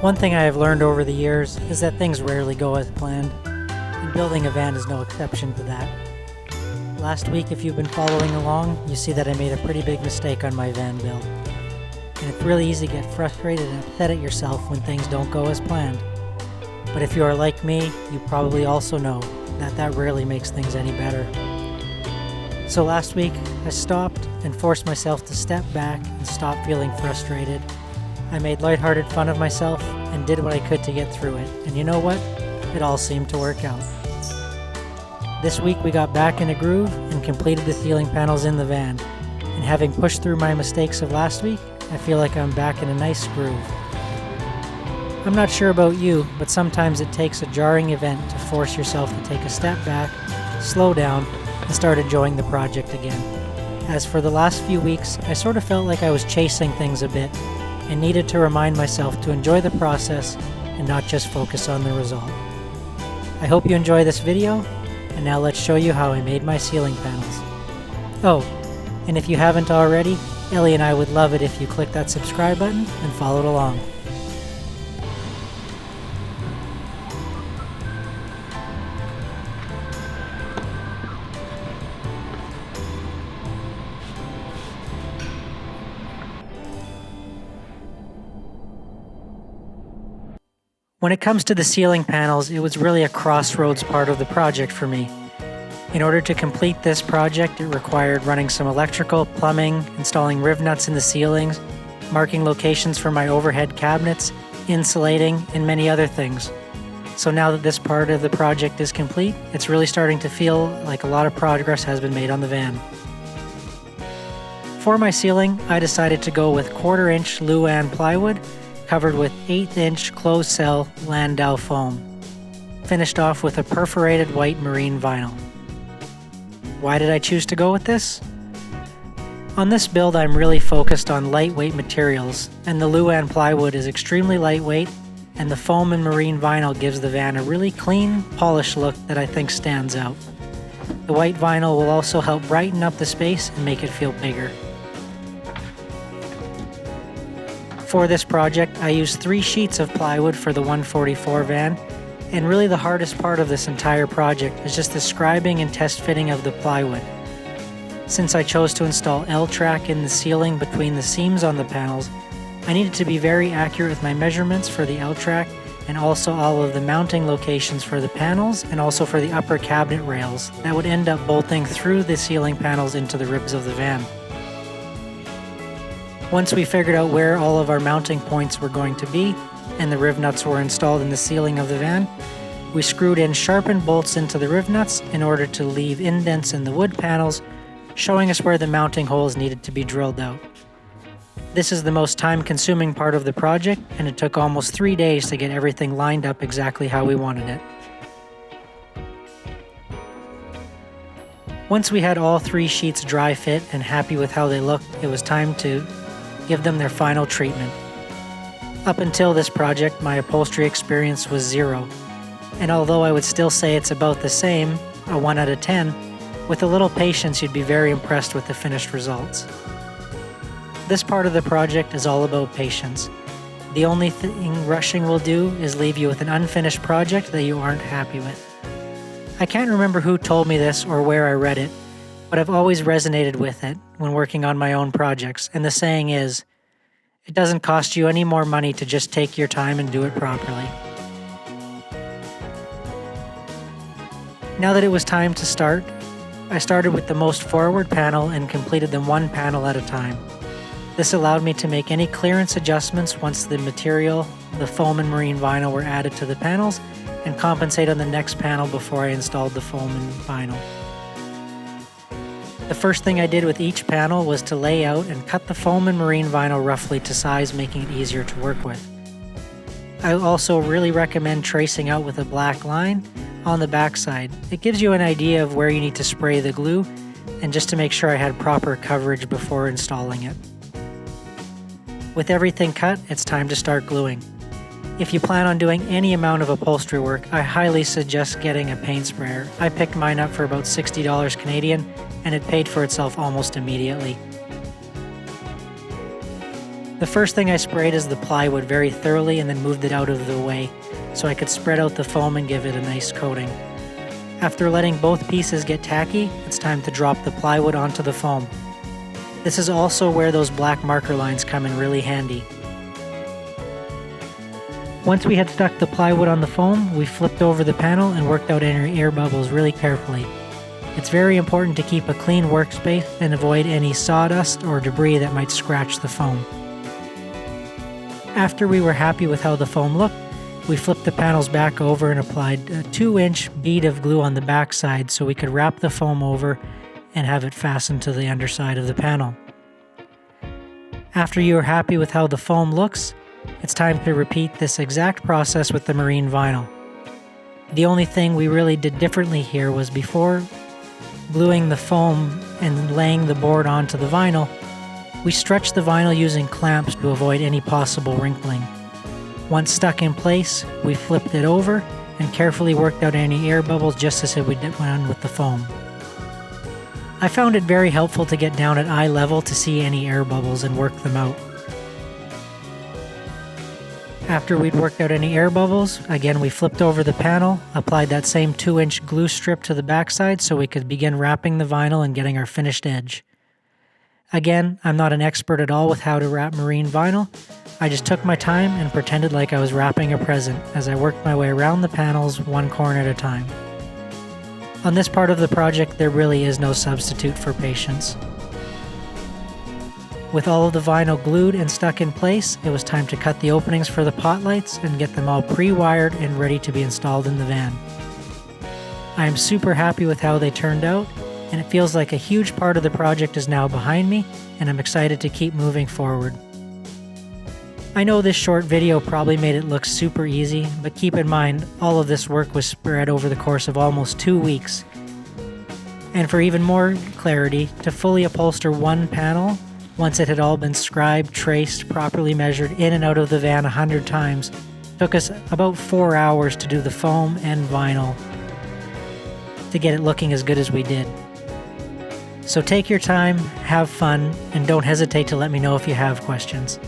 One thing I have learned over the years is that things rarely go as planned, and building a van is no exception to that. Last week, if you've been following along, you see that I made a pretty big mistake on my van build. And it's really easy to get frustrated and upset at yourself when things don't go as planned. But if you are like me, you probably also know that that rarely makes things any better. So last week, I stopped and forced myself to step back and stop feeling frustrated. I made lighthearted fun of myself and did what I could to get through it. And you know what? It all seemed to work out. This week we got back in a groove and completed the ceiling panels in the van. And having pushed through my mistakes of last week, I feel like I'm back in a nice groove. I'm not sure about you, but sometimes it takes a jarring event to force yourself to take a step back, slow down, and start enjoying the project again. As for the last few weeks, I sort of felt like I was chasing things a bit, and needed to remind myself to enjoy the process and not just focus on the result. I hope you enjoy this video, and now let's show you how I made my ceiling panels. Oh, and if you haven't already, Ellie and I would love it if you click that subscribe button and followed along. When it comes to the ceiling panels, it was really a crossroads part of the project for me. In order to complete this project, it required running some electrical, plumbing, installing riv nuts in the ceilings, marking locations for my overhead cabinets, insulating, and many other things. So now that this part of the project is complete, it's really starting to feel like a lot of progress has been made on the van. For my ceiling, I decided to go with 1/4-inch Luan Plywood, covered with 1/8-inch closed cell Landau foam, finished off with a perforated white marine vinyl. Why did I choose to go with this? On this build, I'm really focused on lightweight materials, and the Luan Plywood is extremely lightweight, and the foam and marine vinyl gives the van a really clean, polished look that I think stands out. The white vinyl will also help brighten up the space and make it feel bigger. For this project, I used 3 sheets of plywood for the 144 van, and really the hardest part of this entire project is just the scribing and test fitting of the plywood. Since I chose to install L-track in the ceiling between the seams on the panels, I needed to be very accurate with my measurements for the L-track and also all of the mounting locations for the panels and also for the upper cabinet rails that would end up bolting through the ceiling panels into the ribs of the van. Once we figured out where all of our mounting points were going to be, and the riv nuts were installed in the ceiling of the van, we screwed in sharpened bolts into the riv nuts in order to leave indents in the wood panels, showing us where the mounting holes needed to be drilled out. This is the most time-consuming part of the project, and it took almost 3 days to get everything lined up exactly how we wanted it. Once we had all 3 sheets dry fit and happy with how they looked, it was time to give them their final treatment. Up until this project, my upholstery experience was 0, and although I would still say it's about the same, a 1 out of 10, with a little patience you'd be very impressed with the finished results. This part of the project is all about patience. The only thing rushing will do is leave you with an unfinished project that you aren't happy with. I can't remember who told me this or where I read it, but I've always resonated with it when working on my own projects, and the saying is, it doesn't cost you any more money to just take your time and do it properly. Now that it was time to start, I started with the most forward panel and completed them 1 panel at a time. This allowed me to make any clearance adjustments once the material, the foam and marine vinyl were added to the panels, and compensate on the next panel before I installed the foam and vinyl. The first thing I did with each panel was to lay out and cut the foam and marine vinyl roughly to size, making it easier to work with. I also really recommend tracing out with a black line on the backside. It gives you an idea of where you need to spray the glue, and just to make sure I had proper coverage before installing it. With everything cut, it's time to start gluing. If you plan on doing any amount of upholstery work, I highly suggest getting a paint sprayer. I picked mine up for about $60 Canadian, and it paid for itself almost immediately. The first thing I sprayed is the plywood very thoroughly and then moved it out of the way so I could spread out the foam and give it a nice coating. After letting both pieces get tacky, it's time to drop the plywood onto the foam. This is also where those black marker lines come in really handy. Once we had stuck the plywood on the foam, we flipped over the panel and worked out any air bubbles really carefully. It's very important to keep a clean workspace and avoid any sawdust or debris that might scratch the foam. After we were happy with how the foam looked, we flipped the panels back over and applied a 2-inch bead of glue on the back side so we could wrap the foam over and have it fastened to the underside of the panel. After you are happy with how the foam looks, it's time to repeat this exact process with the marine vinyl. The only thing we really did differently here was before gluing the foam and laying the board onto the vinyl, we stretched the vinyl using clamps to avoid any possible wrinkling. Once stuck in place, we flipped it over and carefully worked out any air bubbles just as we did with the foam. I found it very helpful to get down at eye level to see any air bubbles and work them out. After we'd worked out any air bubbles, again we flipped over the panel, applied that same 2-inch glue strip to the backside so we could begin wrapping the vinyl and getting our finished edge. Again, I'm not an expert at all with how to wrap marine vinyl. I just took my time and pretended like I was wrapping a present as I worked my way around the panels one corner at a time. On this part of the project, there really is no substitute for patience. With all of the vinyl glued and stuck in place, it was time to cut the openings for the pot lights and get them all pre-wired and ready to be installed in the van. I am super happy with how they turned out, and it feels like a huge part of the project is now behind me, and I'm excited to keep moving forward. I know this short video probably made it look super easy, but keep in mind, all of this work was spread over the course of almost 2 weeks. And for even more clarity, to fully upholster one panel, once it had all been scribed, traced, properly measured in and out of the van 100 times, took us about 4 hours to do the foam and vinyl to get it looking as good as we did. So take your time, have fun, and don't hesitate to let me know if you have questions.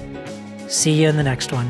See you in the next one.